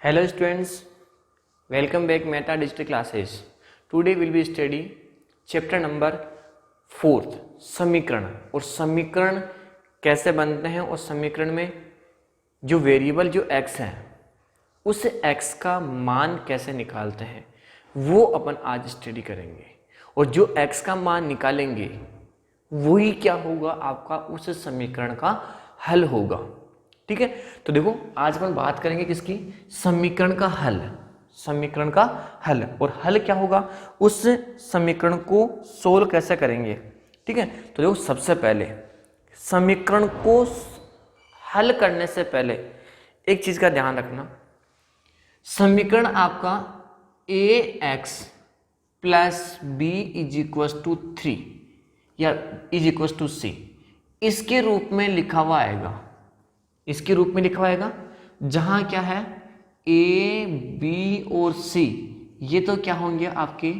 Hello students, welcome back Meta Digital Classes. Today we'll be study chapter number 4 समीकरण और समीकरण कैसे बनते हैं और समीकरण में जो वेरिएबल जो x है उस x का मान कैसे निकालते हैं वो अपन आज स्टडी करेंगे। और जो x का मान निकालेंगे वही क्या होगा, आपका उस समीकरण का हल होगा। ठीक है, तो देखो आज अपन बात करेंगे किसकी, समीकरण का हल। समीकरण का हल और हल क्या होगा, उस समीकरण को सोल्व कैसे करेंगे। ठीक है, तो देखो सबसे पहले समीकरण को हल करने से पहले एक चीज का ध्यान रखना, समीकरण आपका ax plus B is equal to 3 या इज इक्वल टू सी इसके रूप में लिखा हुआ आएगा। इसके रूप में लिखा हुआ आएगा जहां क्या है ए बी और सी ये तो क्या होंगे आपके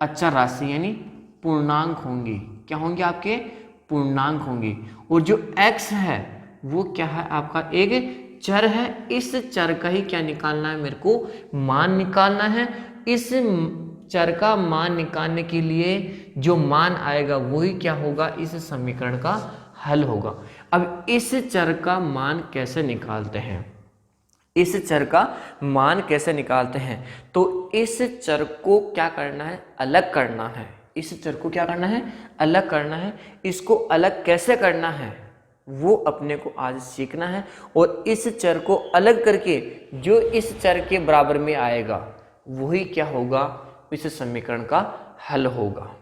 अचर राशि यानी पूर्णांक होंगे। क्या होंगे, आपके पूर्णांक होंगे। और जो x है वो क्या है, आपका एक चर है। इस चर का ही क्या निकालना है, मेरे को मान निकालना है। इस चर का मान निकालने के लिए जो मान आएगा वही क्या होगा, इस समीकरण का हल होगा। अब इस चर का मान कैसे निकालते हैं, इस चर का मान कैसे निकालते हैं, तो इस चर को क्या करना है, अलग करना है। इस चर को क्या करना है, अलग करना है। इसको अलग कैसे करना है वो अपने को आज सीखना है। और इस चर को अलग करके जो इस चर के बराबर में आएगा वही क्या होगा, इस समीकरण का हल होगा।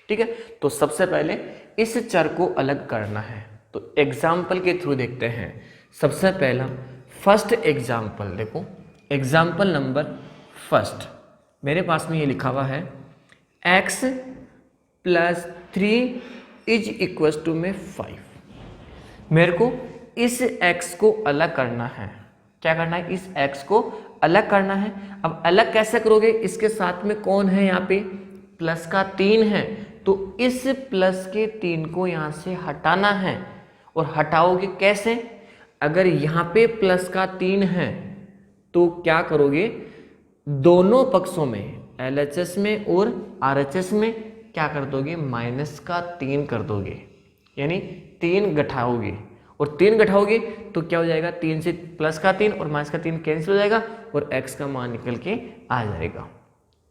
ठीक है, तो सबसे पहले इस चर को अलग करना है तो एग्जाम्पल के थ्रू देखते हैं। सबसे पहला फर्स्ट एग्जाम्पल देखो, एग्जाम्पल नंबर फर्स्ट मेरे पास में ये लिखा हुआ है x plus 3 is equal to में 5। मेरे को इस x को अलग करना है। क्या करना है, इस x को अलग करना है। अब अलग कैसे करोगे, इसके साथ में कौन है, यहाँ पे प्लस का 3 है तो इस प्लस के 3 को यहाँ से हटाना है। और हटाओगे कैसे, अगर यहाँ पे प्लस का 3 है तो क्या करोगे, दोनों पक्षों में LHS में और RHS में क्या कर दोगे, माइनस का 3 कर दोगे, यानी 3 घटाओगे। और 3 घटाओगे तो क्या हो जाएगा, 3 से प्लस का 3 और माइनस का 3 कैंसिल हो जाएगा और x का मान निकल के आ जाएगा।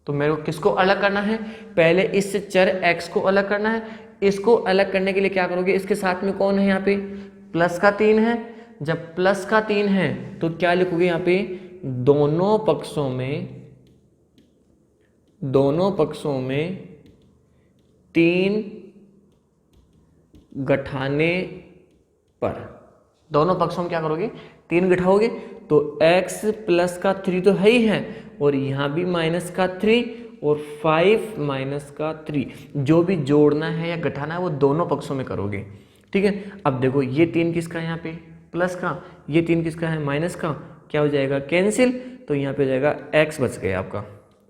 तो मेरे को किसको अलग करना है, पहले इस चर x को अलग करना है। इसको अलग करने के लिए क्या करोगे, इसके साथ में कौन है, यहाँ पे प्लस का 3 है। जब प्लस का 3 है तो क्या लिखोगे, यहाँ पे दोनों पक्षों में 3 घटाने पर, दोनों पक्षों में क्या करोगे, 3 घटाओगे तो x प्लस का 3 तो है ही है और यहाँ भी माइनस का 3 और 5 माइनस का 3, जो भी जोड़ना है या घटाना है वो दोनों पक्षों में करोगे। ठीक है, अब देखो ये 3 किसका है, यहाँ पे प्लस का, ये 3 किसका है, माइनस का। क्या हो जाएगा, कैंसिल। तो यहाँ पे हो जाएगा x बच गया, आपका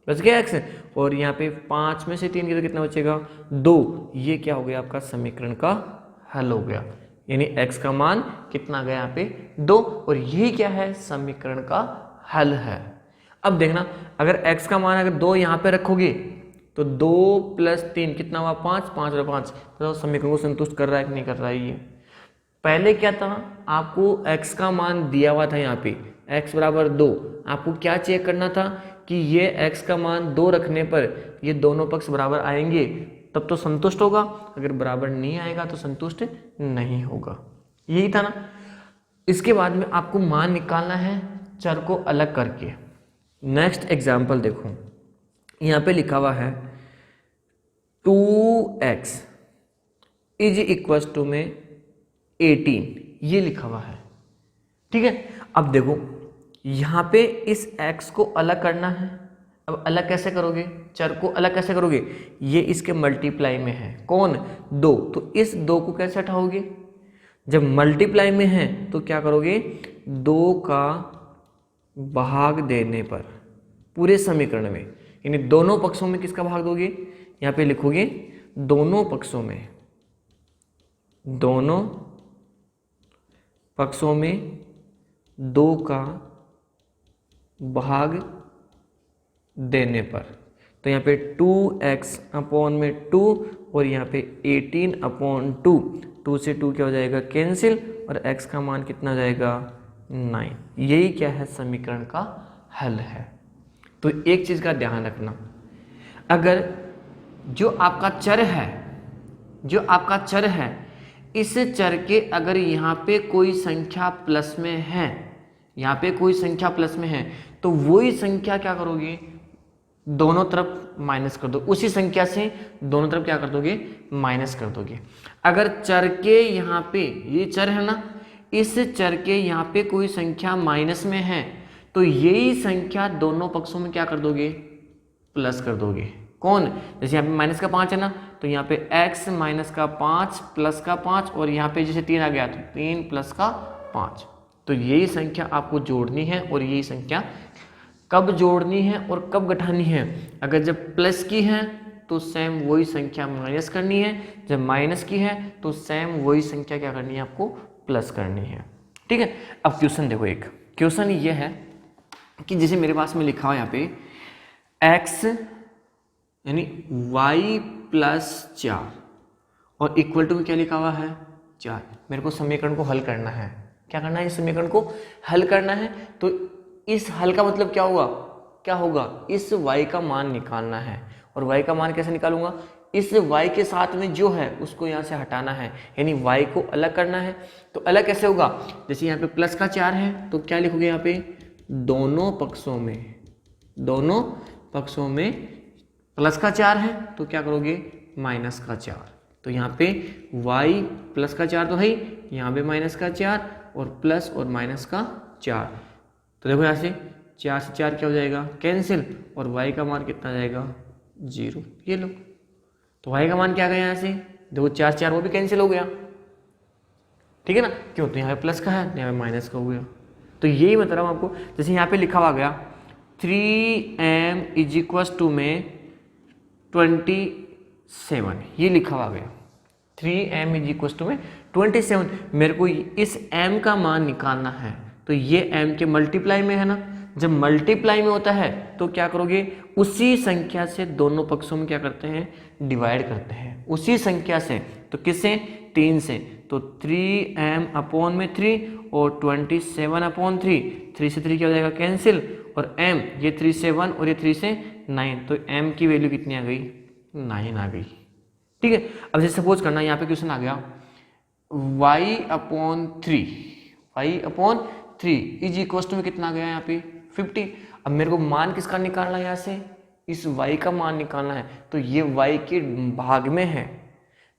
बच गया x। और यहाँ पे 5 में से 3 की तो कितना बचेगा, 2। ये क्या हो गया, आपका समीकरण का हल हो गया, यानी x का मान कितना गया, यहाँ पे 2। और यही क्या है, समीकरण का हल है। अब देखना, अगर x का मान अगर 2 यहाँ पे रखोगे तो 2 प्लस 3 कितना हुआ, 5, 5 और 5। तो समीकरण को संतुष्ट कर रहा है कि नहीं कर रहा है। ये पहले क्या था, आपको x का मान दिया हुआ था, यहाँ पे x बराबर 2। आपको क्या चेक करना था कि ये x का मान 2 रखने पर ये दोनों पक्ष बराबर आएंगे तब तो संतुष्ट होगा, अगर बराबर नहीं आएगा तो संतुष्ट नहीं होगा। यही था ना। इसके बाद में आपको मान निकालना है चर को अलग करके। नेक्स्ट एग्जाम्पल देखो, यहाँ पे लिखा हुआ है 2x इज इक्वल टू में 18, ये लिखा हुआ है। ठीक है, अब देखो यहाँ पे इस x को अलग करना है। अब अलग कैसे करोगे, चर को अलग कैसे करोगे, ये इसके मल्टीप्लाई में है, कौन, 2। तो इस 2 को कैसे हटाओगे, जब मल्टीप्लाई में है तो क्या करोगे, 2 का भाग देने पर पूरे समीकरण में, यानी दोनों पक्षों में किसका भाग दोगे, यहाँ पे लिखोगे दोनों पक्षों में 2 का भाग देने पर, तो यहाँ पे 2x अपॉन में 2 और यहाँ पे 18/2, 2 से 2 क्या हो जाएगा कैंसिल, और x का मान कितना हो जाएगा 9। यही क्या है समीकरण का हल है। तो एक चीज़ का ध्यान रखना, अगर जो आपका चर है इस चर के अगर यहाँ पे कोई संख्या प्लस में है, यहाँ पे कोई संख्या प्लस में है, तो वही संख्या क्या करोगे दोनों तरफ माइनस कर दो, उसी संख्या से दोनों तरफ क्या कर दोगे माइनस कर दोगे। अगर चर के यहाँ पे ये चर है ना, इस चर के यहाँ पे कोई संख्या माइनस में है तो यही संख्या दोनों पक्षों में क्या कर दोगे प्लस कर दोगे। कौन, जैसे यहाँ पे माइनस का 5 है ना, तो यहाँ पे x माइनस का 5 प्लस का 5 और यहाँ पे जैसे 3 आ गया तो 3 प्लस का 5। तो यही संख्या आपको जोड़नी है और यही संख्या कब जोड़नी है और कब घटानी है। अगर जब प्लस की है तो सेम वही संख्या माइनस करनी है, जब माइनस की है तो सेम वही संख्या क्या करनी है आपको प्लस करनी है। ठीक है। अब क्वेश्चन देखो, एक क्वेश्चन ये है कि जैसे मेरे पास में लिखा हुआ यहाँ पे x यानी y प्लस 4 और इक्वल टू में क्या लिखा हुआ है 4। मेरे को समीकरण को हल करना है। क्या करना है, इस समीकरण को हल करना है। तो इस हल का मतलब क्या होगा, इस y का मान निकालना है। और y का मान कैसे निकालूंगा, इस y के साथ में जो है उसको यहाँ से हटाना है, यानी y को अलग करना है। तो अलग कैसे होगा, जैसे यहाँ पे प्लस का 4 है तो क्या लिखोगे यहाँ पे दोनों पक्षों में प्लस का 4 है तो क्या करोगे माइनस का 4। तो यहाँ पे y प्लस का 4 तो है ही, यहाँ पे माइनस का 4 और प्लस और माइनस का 4। तो देखो यहाँ से 4 से 4 क्या हो जाएगा कैंसिल और y का मान कितना जाएगा 0। ये लो, तो y का मान क्या गया यहाँ से, देखो 4 4 वो भी कैंसिल हो गया। ठीक है ना, क्यों, तो यहाँ पे प्लस का है, यहाँ पे माइनस का हो गया। तो यही मतलब आपको, जैसे यहाँ पे लिखा हुआ गया 3m इज इक्वल टू में 27, ये लिखा हुआ गया 3m इज इक्वल टू में 27। मेरे को इस m का मान निकालना है, तो ये m के मल्टीप्लाई में है ना, जब मल्टीप्लाई में होता है तो क्या करोगे उसी संख्या से दोनों पक्षों में क्या करते हैं डिवाइड करते हैं, उसी संख्या से। तो किससे 3 से, तो 3m अपॉन में 3 और 27/3, 3 से 3 क्या हो जाएगा कैंसिल और m ये 3 से 1 और ये 3 से 9, तो m की वैल्यू कितनी आ गई 9 आ गई। ठीक है। अब जैसे सपोज करना यहाँ पे क्वेश्चन आ गया y/3 इज इक्वल टू में कितना आ गया यहाँ पे 50। अब मेरे को मान किसका निकालना है, यहाँ से इस y का मान निकालना है। तो ये y के भाग में है,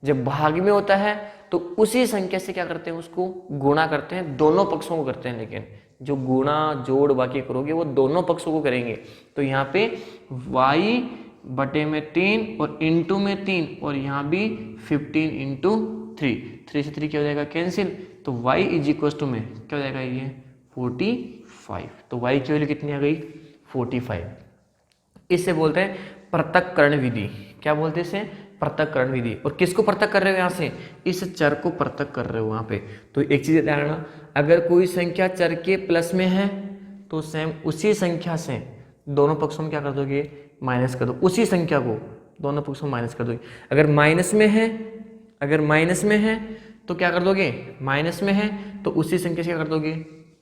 जब भाग में होता है तो उसी संख्या से क्या करते हैं उसको गुणा करते हैं, दोनों पक्षों को करते हैं, लेकिन जो गुणा जोड़ बाकी करोगे वो दोनों पक्षों को करेंगे। तो यहाँ पे y/3 और इंटू में 3 और यहाँ भी 15/3, 3 से 3 क्या हो जाएगा कैंसिल, तो y इज इक्वल टू में क्या हो जाएगा ये 45। तो y की वैल्यू कितनी आ गई 45। इससे बोलते हैं पृथक्करण विधि। क्या बोलते हैं इसे पृथक्करण विधि। और किसको पृथक कर रहे हो यहाँ से, इस चर को पृथक कर रहे हो वहाँ पे। तो एक चीज ध्यान रखना, अगर कोई संख्या चर के प्लस में है तो सेम उसी संख्या से दोनों पक्षों में क्या कर दोगे माइनस कर दो, उसी संख्या को दोनों पक्षों में माइनस कर दोगे। अगर माइनस में है तो क्या कर दोगे, माइनस में है तो उसी संख्या से क्या कर दोगे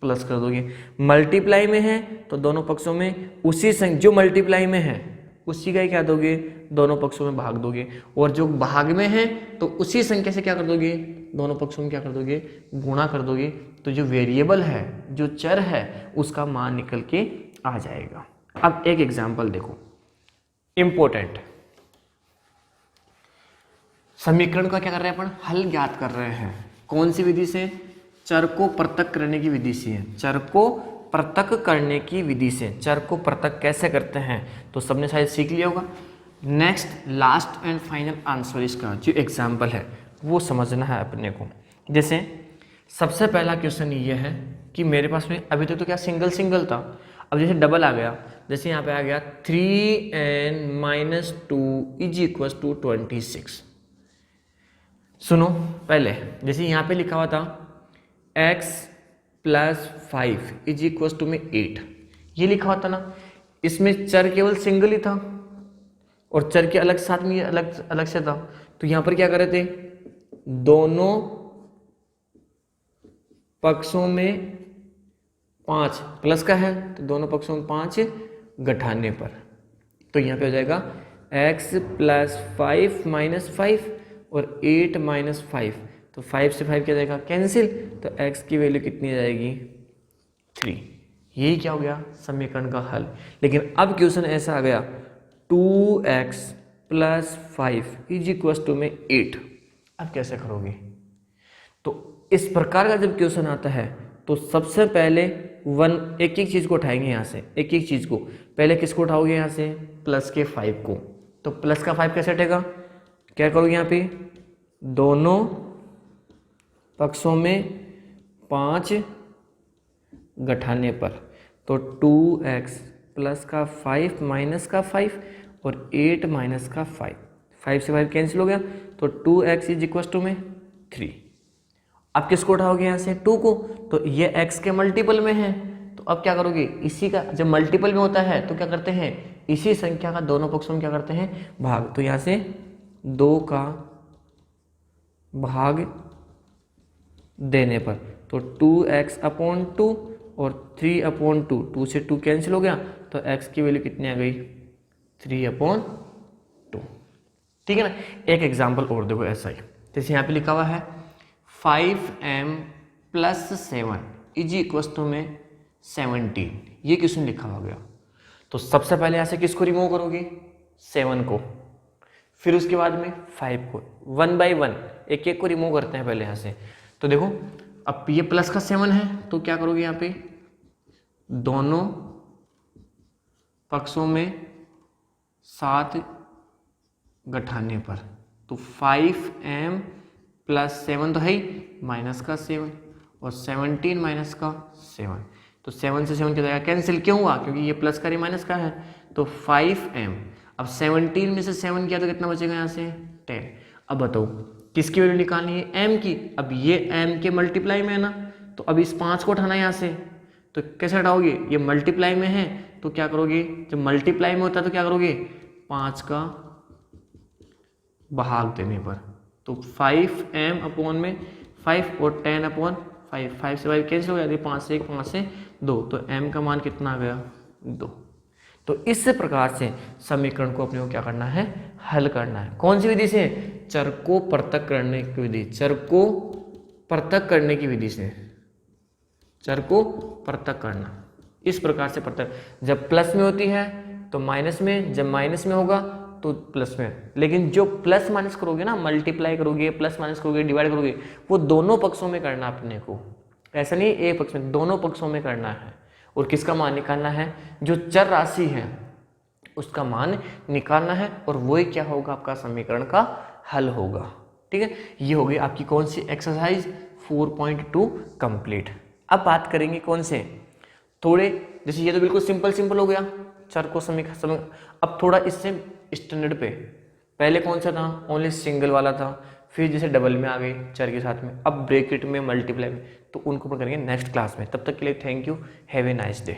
प्लस कर दोगे। मल्टीप्लाई में है तो दोनों पक्षों में उसी संख्या जो मल्टीप्लाई में है उसी का ही क्या दोगे दोनों पक्षों में भाग दोगे, और जो भाग में है तो उसी संख्या से क्या कर दोगे दोनों पक्षों में क्या कर दोगे गुणा कर दोगे। तो जो वेरिएबल है जो चर है उसका मान निकल के आ जाएगा। अब एक एग्जांपल देखो इंपॉर्टेंट, समीकरण का क्या कर रहे हैं अपन हल ज्ञात कर रहे हैं। कौन सी विधि से, चर को पृथक करने की विधि से है, चर को पृथक करने की विधि से। चर को पृथक कैसे करते हैं तो सबने शायद सीख लिया होगा। Next last and final answer इसका जो एग्जाम्पल है वो समझना है अपने को। जैसे सबसे पहला क्वेश्चन ये है कि मेरे पास में अभी तक तो क्या सिंगल था, अब जैसे डबल आ गया, जैसे यहाँ पे आ गया 3n-2 इज इक्वल टू 26। सुनो पहले, जैसे यहाँ पे लिखा हुआ था x + 5 इज इक्वल टू में 8, ये लिखा होता ना, इसमें चर केवल सिंगल ही था और चर के अलग साथ में ये अलग अलग से था, तो यहां पर क्या कर रहे थे, दोनों पक्षों में 5 प्लस का है तो दोनों पक्षों में 5 घटाने पर, तो यहाँ पे हो जाएगा x + 5 - 5 और 8 - 5, तो 5 से 5 क्या जाएगा कैंसिल, तो x की वैल्यू कितनी आ जाएगी 3। यही क्या हो गया समीकरण का हल। लेकिन अब क्वेश्चन ऐसा आ गया 2x + 5 = 8, अब कैसे करोगे। तो इस प्रकार का जब क्वेश्चन आता है तो सबसे पहले एक एक चीज को उठाएंगे यहाँ से, एक एक चीज को। पहले किसको उठाओगे यहाँ से, प्लस के 5 को, तो प्लस का 5 कैसे हटेगा, क्या करोगे यहाँ पे, दोनों पक्षों में 5 घटाने पर, तो 2x प्लस का 5 माइनस का 5 और 8 माइनस का 5, 5 से 5 कैंसिल हो गया, तो 2x = 3। अब किसको उठाओगे यहाँ से 2 को, तो ये x के मल्टीपल में है, तो अब क्या करोगे, इसी का जब मल्टीपल में होता है तो क्या करते हैं, इसी संख्या का दोनों पक्षों में क्या करते हैं भाग, तो यहाँ से 2 का भाग देने पर, तो 2x/2 और 3/2, 2 से 2 कैंसिल हो गया, तो x की वैल्यू कितनी आ गई 3/2। ठीक है ना। एक एग्जाम्पल और देखो ऐसा ही, जैसे यहाँ पे लिखा हुआ है 5m + 7 = 17, ये क्वेश्चन लिखा हुआ गया। तो सबसे पहले यहाँ से किसको रिमूव करोगे, 7 को, फिर उसके बाद में 5 को, 1 बाय 1 एक एक को रिमूव करते हैं पहले यहाँ से। तो देखो अब ये प्लस का 7 है, तो क्या करोगे यहाँ पे, दोनों पक्षों में 7 घटाने पर, तो 5m + 7 तो है ही, माइनस का 7 और 17 माइनस का 7, तो 7 से 7 क्या जाएगा कैंसिल, क्यों हुआ, क्योंकि ये प्लस का माइनस का है, तो 5m, अब 17 में से 7 किया तो कितना बचेगा यहाँ से 10। अब बताओ किसकी वैल्यू निकालनी है, m की। अब ये m के मल्टीप्लाई में है ना, तो अब इस 5 को उठाना है यहाँ से, तो कैसे हटाओगे, ये मल्टीप्लाई में है तो क्या करोगे, जब मल्टीप्लाई में होता है तो क्या करोगे, 5 का भाग देने पर, तो 5m में 5 और 10/5, 5 से 5 कैंसिल हो गया, 5 से 1, 5 से 2, तो m का मान कितना आ गया 2। तो इस प्रकार से समीकरण को अपने को क्या करना है, हल करना है। कौन सी विधि से, चर को पृथक करने की विधि, चर को पृथक करने की विधि से, चर को पृथक करना, इस प्रकार से पृथक। जब प्लस में होती है तो माइनस में, जब माइनस में होगा तो प्लस में, लेकिन जो प्लस माइनस करोगे ना, मल्टीप्लाई करोगे, प्लस माइनस करोगे, डिवाइड करोगे, वो दोनों पक्षों में करना अपने को, ऐसा नहीं एक पक्ष में, दोनों पक्षों में करना है। और किसका मान निकालना है, जो चर राशि है उसका मान निकालना है, और वही क्या होगा, आपका समीकरण का हल होगा। ठीक है, ये हो गई आपकी कौन सी एक्सरसाइज 4.2 कंप्लीट। अब बात करेंगे कौन से, थोड़े, जैसे ये तो बिल्कुल सिंपल हो गया, चर को समीकरण। अब थोड़ा इससे स्टैंडर्ड पे, पहले कौन सा था, ओनली सिंगल वाला था, फिर जैसे डबल में आ गई चर के साथ में, अब ब्रैकेट में, मल्टीप्लाई में, तो उनको करेंगे नेक्स्ट क्लास में। तब तक के लिए thank you, have a nice day.